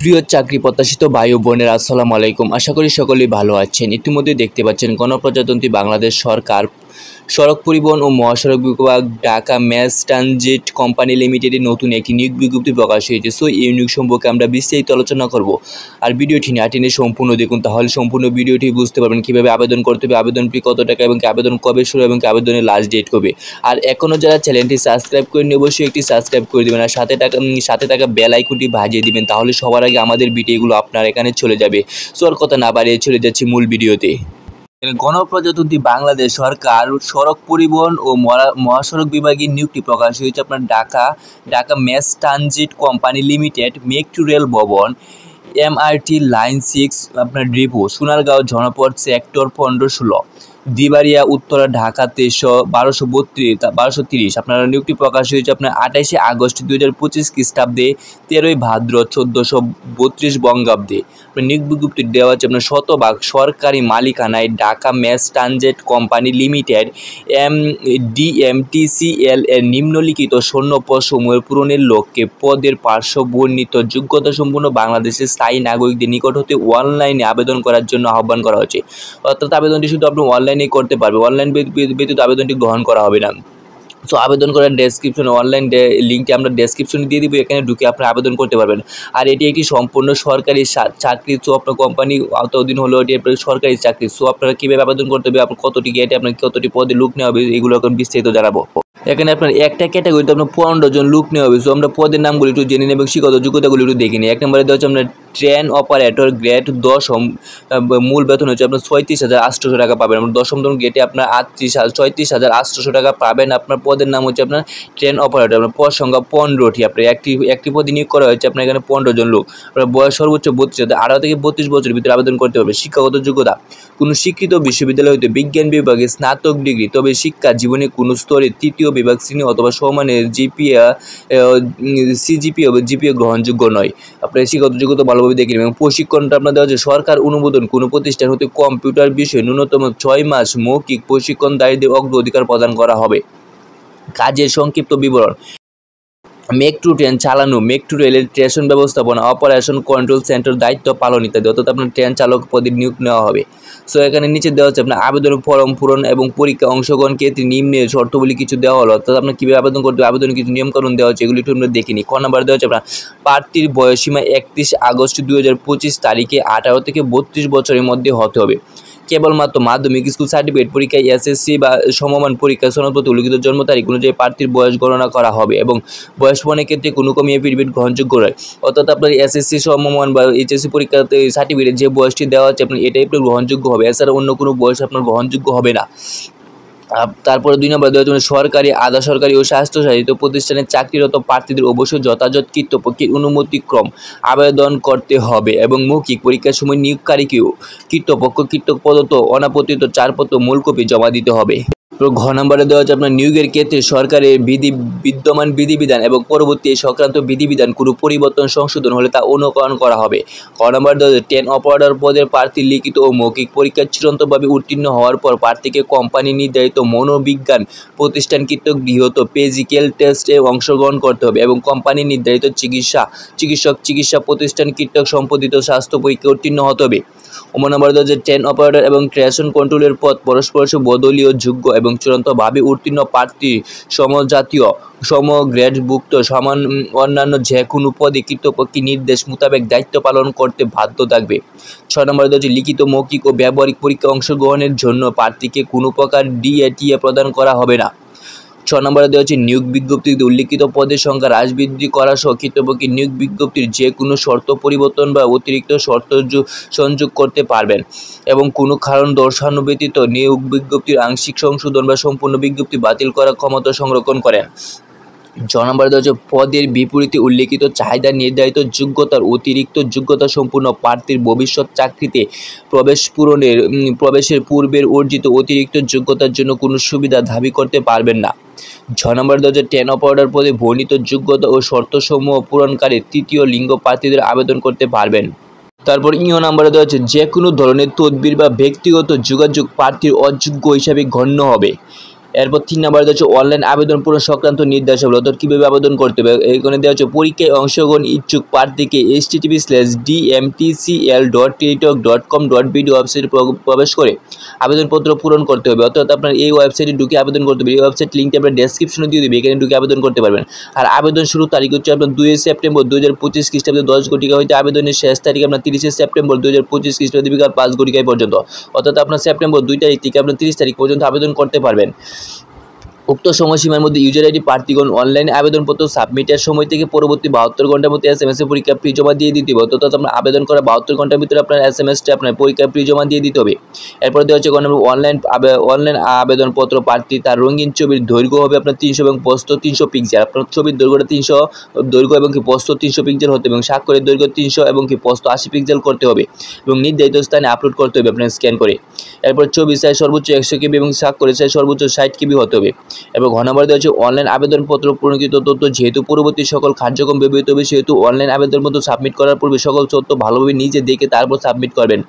প্রিয় চাকরি প্রত্যাশিত ভাই ও বোনেরা আসসালামু আলাইকুম। আশা করি সকলেই ভালো আছেন। ইতিমধ্যে দেখতে পাচ্ছেন গণপ্রজাতন্ত্রী বাংলাদেশ সরকার সড়ক পরিবহন ও মহাসড়ক বিভাগ ঢাকা ম্যাস ট্রানজিট কোম্পানি লিমিটেডের নতুন একটি নিয়োগ বিজ্ঞপ্তি প্রকাশ হয়েছে। সো এই নিয়োগ সম্পর্কে আমরা বিস্তারিত আলোচনা করব। আর ভিডিওটি না টেনে সম্পূর্ণ দেখুন, তাহলে সম্পূর্ণ ভিডিওটি বুঝতে পারবেন কীভাবে আবেদন করতে হবে, আবেদন ফি কত টাকা এবং আবেদন কবে শুরু এবং আবেদনের লাস্ট ডেট কবে। আর এখনও যারা চ্যানেলটি সাবস্ক্রাইব করেন অবশ্যই একটি সাবস্ক্রাইব করে দেবেন আর সাথে থাকা বেল আইকনটি ভাজিয়ে দিবেন, তাহলে সবার আগে আমাদের ভিডিওগুলো আপনার এখানে চলে যাবে। সো আর কথা না বাড়িয়ে চলে যাচ্ছি মূল ভিডিওতে। গণপ্রজাতন্ত্রী বাংলাদেশ সরকার সড়ক পরিবহন ও মহাসড়ক বিভাগের নিয়োগটি প্রকাশ হয়েছে আপনার Dhaka mass transit company limited, metro rail ভবন, এমআরটি লাইন 6 আপনার ডিপো, সোনারগাঁও জনপদ সেক্টর 15-16, দিবাড়িয়া, উত্তরা, ঢাকা 1230। আপনার নিয়োগটি প্রকাশ হয়েছে আপনার 28 আগস্ট 2025 খ্রিস্টাব্দে, 13 ভাদ্র 1432 বঙ্গাব্দে। আপনার নিয়োগ বিজ্ঞপ্তি দেওয়া হচ্ছে আপনার শতভাগ সরকারি মালিকানায় Dhaka mass transit company limited DMTCL এর নিম্নলিখিত শূন্যপদসমূহের পূরণের লক্ষ্যে পদের পার্শ্ববর্ণিত যোগ্যতা সম্পন্ন বাংলাদেশের স্থায়ী নাগরিকদের নিকট হতে অনলাইনে আবেদন করার জন্য আহ্বান করা হয়েছে। অর্থাৎ আবেদনটি শুধু আপনি অনলাইনেই করতে পারবে, অনলাইন ব্যতীত আবেদনটি গ্রহণ করা হবে না। সো আবেদন করার ডেসক্রিপশনে অনলাইন লিঙ্কটি আমরা ডেসক্রিপশনে দিয়ে দিব, এখানে ঢুকে আপনি আবেদন করতে পারবেন। আর এটি একটি সম্পূর্ণ সরকারি চাকরি। সো আপনার কোম্পানি অতদিন হলো এটি সরকারি চাকরি। সো আপনারা কীভাবে আবেদন করতে হবে, আপনার কতটি গেটে আপনার কতটি পদে লোক নেওয়া হবে, এগুলো এখন বিস্তারিত জানাবো। এখানে আপনার একটা ক্যাটাগরিতে আপনার 15 জন লোক নেওয়া হবে। সো আমরা পদের নামগুলি একটু জেনে নেব এবং শিক্ষাগত যোগ্যতাগুলি একটু দেখে নিই। 1 নম্বরে দেওয়া হচ্ছে আপনার ট্রেন অপারেটর গ্রেড 10, মূল বেতন হচ্ছে আপনার 36,800 টাকা পাবেন। আপনার 10ম গেটে আপনার 36,800 টাকা পাবেন। আপনার পদের নাম হচ্ছে আপনার ট্রেন অপারেটর। আপনার পদ সংখ্যা 15টি। আপনার একটি পদে নিয়োগ করা হয়েছে আপনার এখানে 15 জন লোক। আপনার বয়স সর্বোচ্চ 32, 18 থেকে 32 বছরের ভিতরে আবেদন করতে হবে। শিক্ষাগত যোগ্যতা কোনো স্বীকৃত বিশ্ববিদ্যালয় হতে বিজ্ঞান বিভাগে স্নাতক ডিগ্রি, তবে শিক্ষা জীবনে কোনো স্তরে 3য় বিভাগ শ্রেণী অথবা সমানের জিপিএ গ্রহণযোগ্য নয়। আপনার শিক্ষাগত যোগ্যতা ভালোভাবে দেখে নেবেন। এবং প্রশিক্ষণটা আপনার দেওয়া হচ্ছে সরকার অনুমোদন কোনো প্রতিষ্ঠান হতে কম্পিউটার বিষয়ে ন্যূনতম 6 মাস মৌখিক প্রশিক্ষণকারীদের অগ্রাধিকার প্রদান করা হবে। কাজের সংক্ষিপ্ত বিবরণ: মেট্রো ট্রেন চালানো, মেট্রো রেলের স্টেশন ব্যবস্থাপনা, অপারেশন কন্ট্রোল সেন্টার দায়িত্ব পালন ইত্যাদি। অর্থাৎ আপনার ট্রেন চালক পদে নিয়োগ নেওয়া হবে। সো এখানে নিচে দেওয়া হচ্ছে আপনার আবেদনের ফর্ম পূরণ এবং পরীক্ষা অংশগ্রহণ ক্ষেত্রে নিম্নে শর্তগুলি কিছু দেওয়া হলো। অর্থাৎ আপনার কীভাবে আবেদন করতে হবে, আবেদনের কিছু নিয়মকানুন দেওয়া হচ্ছে, এগুলি একটু আমরা দেখিনি। ক নাম্বার দেওয়া হচ্ছে আপনার প্রার্থীর বয়সসীমা 31 আগস্ট 2025 তারিখে 18 থেকে 32 বছরের মধ্যে হতে হবে। কেবলমাত্র মাধ্যমিক স্কুল সার্টিফিকেট পরীক্ষায় SSC বা সমমান পরীক্ষা সনদপত্রে উল্লিখিত জন্ম তারিখ অনুযায়ী প্রার্থীর বয়স গণনা করা হবে এবং বয়স প্রমাণের ক্ষেত্রে কোনো কমিয়ে এফিডেভিট গ্রহণযোগ্য নয়। অর্থাৎ আপনার SSC সমমান বা HSC পরীক্ষাতে সার্টিফিকেট যে বয়সটি দেওয়া হচ্ছে আপনার এটাই আপনার গ্রহণযোগ্য হবে, এছাড়া অন্য কোনো বয়স আপনার গ্রহণযোগ্য হবে না। তারপরে 2 নম্বর দেওয়া হচ্ছে সরকারি, আধা সরকারি ও স্বায়ত্তশাসিত প্রতিষ্ঠানের চাকরিরত প্রার্থীদের অবশ্যই যথাযথ কর্তৃপক্ষের অনুমতিক্রম আবেদন করতে হবে এবং মৌখিক পরীক্ষার সময় নিয়োগকারীকেও কর্তৃপক্ষ প্রদত্ত অনাপত্তিত 4 পত্র মূল কপি জমা দিতে হবে। ঘ নম্বরে দেওয়া হচ্ছে আপনার নিয়োগের ক্ষেত্রে সরকারের বিদ্যমান বিধিবিধান এবং পরবর্তী এই সংক্রান্ত বিধিবিধান কোনো পরিবর্তন সংশোধন হলে তা অনুকরণ করা হবে। ক নম্বর দেওয়া হচ্ছে ট্রেন অপারেটর পদের প্রার্থী লিখিত ও মৌখিক পরীক্ষায় চূড়ান্তভাবে উত্তীর্ণ হওয়ার পর প্রার্থীকে কোম্পানি নির্ধারিত মনোবিজ্ঞান প্রতিষ্ঠান কর্তৃক গৃহীত ফিজিক্যাল টেস্টে অংশগ্রহণ করতে হবে এবং কোম্পানি নির্ধারিত চিকিৎসা প্রতিষ্ঠান কর্তৃক সম্পাদিত স্বাস্থ্য পরীক্ষায় উত্তীর্ণ হতে হবে। নম্বর দেওয়া হচ্ছে ট্রেন অপারেটর এবং ট্রেশন কন্ট্রোলের পদ পরস্পর বদলীয় যোগ্য এবং চূড়ান্তভাবে উত্তীর্ণ প্রার্থী সমজাতীয় সমগ্রেডভুক্ত সমান অন্যান্য যে কোনো পদে কর্তৃপক্ষের নির্দেশ মোতাবেক দায়িত্ব পালন করতে বাধ্য থাকবে। 6 নম্বরে দেওয়া হচ্ছে লিখিত, মৌখিক ও ব্যবহারিক পরীক্ষা অংশগ্রহণের জন্য প্রার্থীকে কোনো প্রকার DATA প্রদান করা হবে না। 6 নম্বরে দেওয়া হচ্ছে নিয়োগ বিজ্ঞপ্তিতে উল্লিখিত পদের সংখ্যা হ্রাস বৃদ্ধি করা সহ কর্তৃপক্ষের নিয়োগ বিজ্ঞপ্তির যে কোনো শর্ত পরিবর্তন বা অতিরিক্ত শর্ত সংযোগ করতে পারবেন এবং কোনো কারণ দর্শানো ব্যতীত নিয়োগ বিজ্ঞপ্তির আংশিক সংশোধন বা সম্পূর্ণ বিজ্ঞপ্তি বাতিল করার ক্ষমতা সংরক্ষণ করেন। 6 নম্বরে দেওয়া হচ্ছে পদের বিপরীতে উল্লিখিত চাহিদা নির্ধারিত যোগ্যতার অতিরিক্ত যোগ্যতা সম্পূর্ণ প্রার্থীর ভবিষ্যৎ চাকরিতে প্রবেশের পূর্বের অর্জিত অতিরিক্ত যোগ্যতার জন্য কোনো সুবিধা দাবি করতে পারবেন না। 6 নম্বরে দেওয়া হচ্ছে ট্রেন অপারেটর পদে বর্ণিত যোগ্যতা ও শর্তসমূহ পূরণকারী তৃতীয় লিঙ্গ প্রার্থীদের আবেদন করতে পারবেন। তারপর নম্বরে দেওয়া হচ্ছে যে কোনো ধরনের তদবির বা ব্যক্তিগত যোগাযোগ প্রার্থীর অযোগ্য হিসাবে গণ্য হবে। এরপর 3 নম্বরে হচ্ছে অনলাইন আবেদন পূরণ সংক্রান্ত নির্দেশাবলী, অর্থাৎ কীভাবে আবেদন করতে হবে। এখানে দেওয়া হচ্ছে পরীক্ষায় অংশগ্রহণ ইচ্ছুক প্রার্থীকে http://dmtcl.teletalk.com.bd ওয়েবসাইটে প্রবেশ করে আবেদনপত্র পূরণ করতে হবে, অর্থাৎ আপনার এই ওয়েবসাইটে ঢুকে আবেদন করতে হবে। এই ওয়েবসাইট লিঙ্কটি আমরা ডেসক্রিপশনে দিয়ে দেবো, এখানে ঢুকে আবেদন করতে পারবেন। আর আবেদন শুরুর তারিখ হচ্ছে আপনার 2 সেপ্টেম্বর 2025 খ্রিস্টাব্দে 10 ঘটিকা হইতে আবেদনের শেষ তারিখ আপনার 30 সেপ্টেম্বর 2025 খ্রিস্টাব্দে বিকাল 5 ঘটিকায় পর্যন্ত, অর্থাৎ আপনার সেপ্টেম্বর 2 তারিখ থেকে আপনার 30 তারিখ পর্যন্ত আবেদন করতে পারবেন। উক্ত সময়সীমার মধ্যে ইউজার আইডি প্রার্থীগণ অনলাইন আবেদনপত্র সাবমিটের সময় থেকে পরবর্তী 72 ঘন্টার মধ্যে SMS এ পরীক্ষা ফি জমা দিয়ে দিতে হবে, অর্থাৎ আপনার আবেদন করা 72 ঘন্টার ভিতরে আপনার SMS-টা আপনার পরীক্ষা ফি জমা দিয়ে দিতে হবে। এরপর দেওয়া হচ্ছে অনলাইন আবেদনপত্র প্রার্থী তার রঙিন ছবির দৈর্ঘ্য হবে আপনার 300 এবং প্রস্থ 300 পিক্সেল, আপনার ছবির দৈর্ঘ্যটা 300 দৈর্ঘ্য এবং কি প্রস্থ 300 পিক্সেল হতে এবং স্বাক্ষরের দৈর্ঘ্য 300 এবং কি প্রস্থ 80 পিক্সেল করতে হবে এবং নির্ধারিত স্থানে আপলোড করতে হবে আপনার স্ক্যান করে। এরপর ছবি সাইজ সর্বোচ্চ 100 KB এবং স্বাক্ষরের সাইজ সর্বোচ্চ 60 KB হতে হবে। এবং ঘ নম্বর দেওয়া হচ্ছে অনলাইন আবেদনপত্র পূরণকৃত তথ্য যেহেতু পরবর্তী সকল কার্যক্রম ব্যবহৃত হবে, সেহেতু অনলাইন আবেদনপত্র সাবমিট করার পূর্বে সকল তথ্য ভালোভাবে নিজে দেখে তারপর সাবমিট করবেন।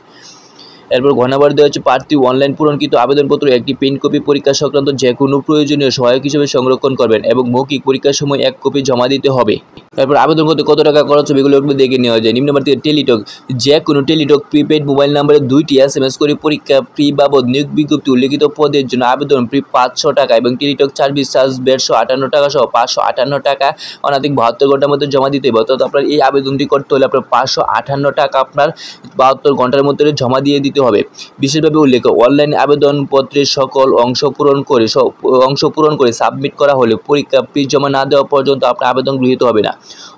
এরপর ঘ নম্বর দেওয়া হচ্ছে প্রার্থী অনলাইন পূরণকৃত আবেদনপত্র একটি প্রিন্ট কপি পরীক্ষা সংক্রান্ত যে কোনো প্রয়োজনীয় সহায়ক হিসেবে সংরক্ষণ করবেন এবং মৌখিক পরীক্ষার সময় 1 কপি জমা দিতে হবে। এরপর আবেদন করতে কত টাকা খরচ হবে এগুলো একটু দেখে নেওয়া যায়। নিম্ন থেকে টেলিটক, যে কোনো টেলিটক প্রিপেড মোবাইল নাম্বারে 2টি SMS করে পরীক্ষা ফি বাবদ নিয়োগ বিজ্ঞপ্তি উল্লেখিত পদের জন্য আবেদন ফি 500 টাকা এবং টেলিটক সার্ভিস চার্জ 158 টাকা সহ 558 টাকা অনধিক 72 ঘন্টার মধ্যে জমা দিতে হবে, অর্থাৎ আপনার এই আবেদনটি করতে হলে আপনার 558 টাকা আপনার 72 ঘন্টার মধ্যে জমা দিয়ে দিতে হবে। বিশেষভাবে উল্লেখ, অনলাইন আবেদনপত্রের সকল অংশ পূরণ করে সাবমিট করা হলে পরীক্ষা ফি জমা না দেওয়া পর্যন্ত আপনার আবেদন গৃহীত হবে না,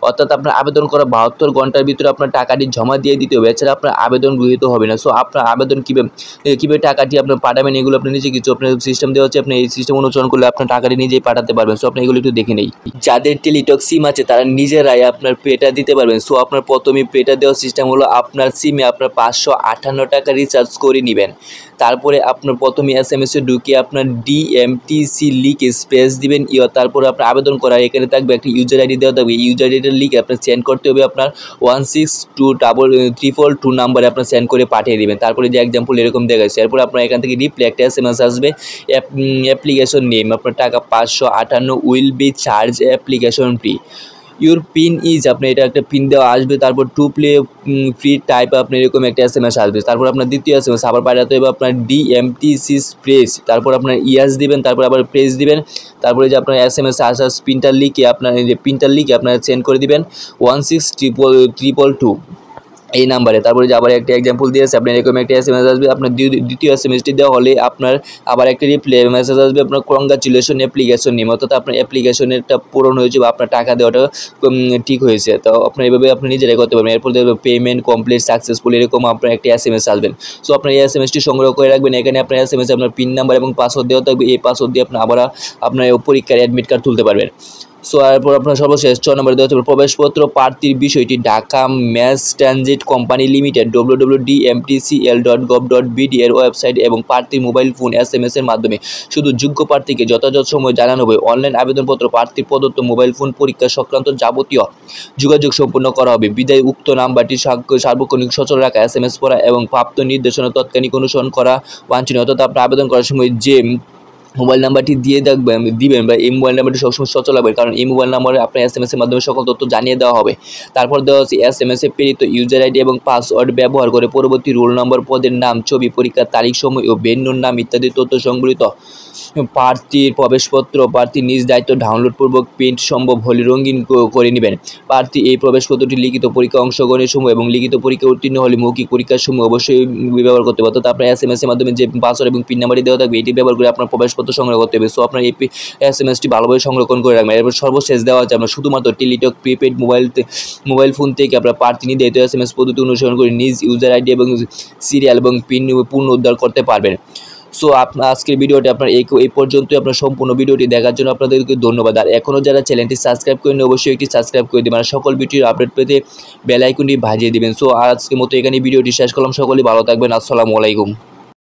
অর্থাৎ আপনার আবেদন করা 72 ঘন্টার ভিতরে আপনার টাকাটি জমা দিয়ে দিতে হবে, এছাড়া আপনার আবেদন গৃহীত হবে না। সো আপনার আবেদন কীভাবে টাকাটি আপনার পাঠাবেন এগুলো আপনি নিজে কিছু আপনার সিস্টেম দেওয়া হচ্ছে, আপনি এই সিস্টেম অনুসরণ করলে আপনার টাকাটি নিজেই পাঠাতে পারবেন। সো আপনি এগুলো একটু দেখে নেই। যাদের টেলিটক সিম আছে তারা নিজেরাই আপনার পেটা দিতে পারবেন। সো আপনার প্রথমে পেটা দেওয়ার সিস্টেম হলো আপনার সিমে আপনার 558 টাকা রিচার্জ করে নেবেন, তারপরে আপনার প্রথমে SMS-এ ঢুকে আপনার DMTC লিখে স্পেস দিবেন, তারপরে আপনার আবেদন করার এখানে থাকবে একটা ইউজার আইডি দেওয়া থাকবে, এই ইউজার আইডিটা লিখে আপনার সেন্ড করতে হবে আপনার 16222 নাম্বারে আপনার সেন্ড করে পাঠিয়ে দেবেন। তারপরে যে এক্সাম্পল এরকম দেখাচ্ছে, এরপর আপনার এখান থেকে রিপ্লাই একটা SMS আসবে, অ্যাপ্লিকেশন নেম আপনার টাকা 558 will be charge application fee, your pin is আপনার এটা একটা পিন দেওয়া আসবে, তারপর টু প্লে ফ্রি টাইপ আপনার এরকম একটা SMS আসবে, তারপর আপনার দ্বিতীয় SMS আবার পাঠাতে হবে আপনার DMTC প্রেস, তারপর আপনার ইয়াস দিবেন, তারপর আবার প্রেস দিবেন, তারপরে যে আপনার SMS আসার পিনটা লিখে আপনার যে পিনটা লিখে আপনার সেন্ড করে দিবেন 16222 এই নাম্বারে। তারপরে যে আবার একটা এক্সাম্পল দিয়েছে আপনার এরকম একটা SMS আসবে, আপনার দ্বিতীয় SMS-টি দেওয়া হলে আপনার আবার একটা রিপ্লাই মেসেজ আসবে আপনার কংগ্রাচুলেশন অ্যাপ্লিকেশন নেম, অর্থাৎ আপনার অ্যাপ্লিকেশনেরটা পূরণ হয়েছে বা আপনার টাকা দেওয়াটা ঠিক হয়েছে। তো আপনার এইভাবে আপনি নিজেরাই করতে পারবেন। এরপর দেখবেন পেমেন্ট কমপ্লিট সাকসেসফুল এরকম আপনার একটা SMS আসবেন। সো আপনার এই SMS-টি সংগ্রহ করে রাখবেন, এখানে আপনার SMS আপনার পিন নাম্বার এবং পাসওয়ার্ড দেওয়া থাকবে, এই পাসওয়ার্ড দিয়ে আপনি আবার আপনার পরীক্ষার অ্যাডমিট কার্ড তুলতে পারবেন। সো এরপর আপনার সর্বশেষ 6 নম্বরে দেওয়া হচ্ছে প্রবেশপত্র প্রার্থীর বিষয়টি Dhaka mass transit company limited www.dmtcl.gov.bd এর ওয়েবসাইট এবং প্রার্থীর মোবাইল ফোন SMS এর মাধ্যমে শুধু যোগ্য প্রার্থীকে যথাযথ সময় জানানো হবে। অনলাইন আবেদনপত্র প্রার্থীর প্রদত্ত মোবাইল ফোন পরীক্ষা সংক্রান্ত যাবতীয় যোগাযোগ সম্পন্ন করা হবে। বিদায় উক্ত নাম্বারটি সার্বক্ষণিক সচল রাখা, SMS পড়া এবং প্রাপ্ত নির্দেশনা তৎক্ষণিক অনুসরণ করা বাঞ্ছনীয়, অর্থাৎ আপনি আবেদন করার সময় যে মোবাইল নাম্বারটি দিবেন বা এই মোবাইল নাম্বারটি সবসময় সচল রাখবেন, কারণ এই মোবাইল নাম্বারে আপনার SMS-এর মাধ্যমে সকল তথ্য জানিয়ে দেওয়া হবে। তারপর দেওয়া হচ্ছে SMS-এ প্রেরিত ইউজার আইডি এবং পাসওয়ার্ড ব্যবহার করে পরবর্তী রোল নম্বর, পদের নাম, ছবি, পরীক্ষার তারিখ, সময় ও ভেন্যুর নাম ইত্যাদি তথ্য সংবলিত প্রার্থীর প্রবেশপত্র প্রার্থী নিজ দায়িত্ব ডাউনলোডপূর্বক প্রিন্ট সম্ভব হলে রঙিন করে নেবেন। প্রার্থী এই প্রবেশপত্রটি লিখিত পরীক্ষা অংশগ্রহণের সময় এবং লিখিত পরীক্ষা উত্তীর্ণ হলে মৌখিক পরীক্ষার সময় অবশ্যই ব্যবহার করতে হবে, অর্থাৎ আপনার SMS-এর মাধ্যমে যে পাসওয়ার্ড এবং পিন নাম্বারটি দেওয়া থাকবে এটি ব্যবহার করে আপনার প্রবেশপত্র সংগ্রহ করতে হবে। সো আপনার এই SMS-টি ভালোভাবে সংরক্ষণ করে রাখবেন। এরপর সর্বশেষ দেওয়া আছে আপনার শুধুমাত্র টেলিটক প্রিপেড মোবাইল ফোন থেকে আপনার প্রার্থী নির্ধারিত SMS পদ্ধতি অনুসরণ করে নিজ ইউজার আইডি এবং সিরিয়াল এবং পিন পুনরুদ্ধার করতে পারবেন। সো আজকের ভিডিওটি আপনার এই পর্যন্তই। আপনার সম্পূর্ণ ভিডিওটি দেখার জন্য আপনাদেরকে ধন্যবাদ। আর এখনও যারা চ্যানেলটি সাবস্ক্রাইব করেন অবশ্যই একটি সাবস্ক্রাইব করে দেবেন, আর সকল ভিডিওর আপডেট পেতে বেল আইকনটি বাজিয়ে দিবেন। সো আজকের মতো এখানে ভিডিওটি শেষ করলাম। সকলেই ভালো থাকবেন। আসসালামু আলাইকুম।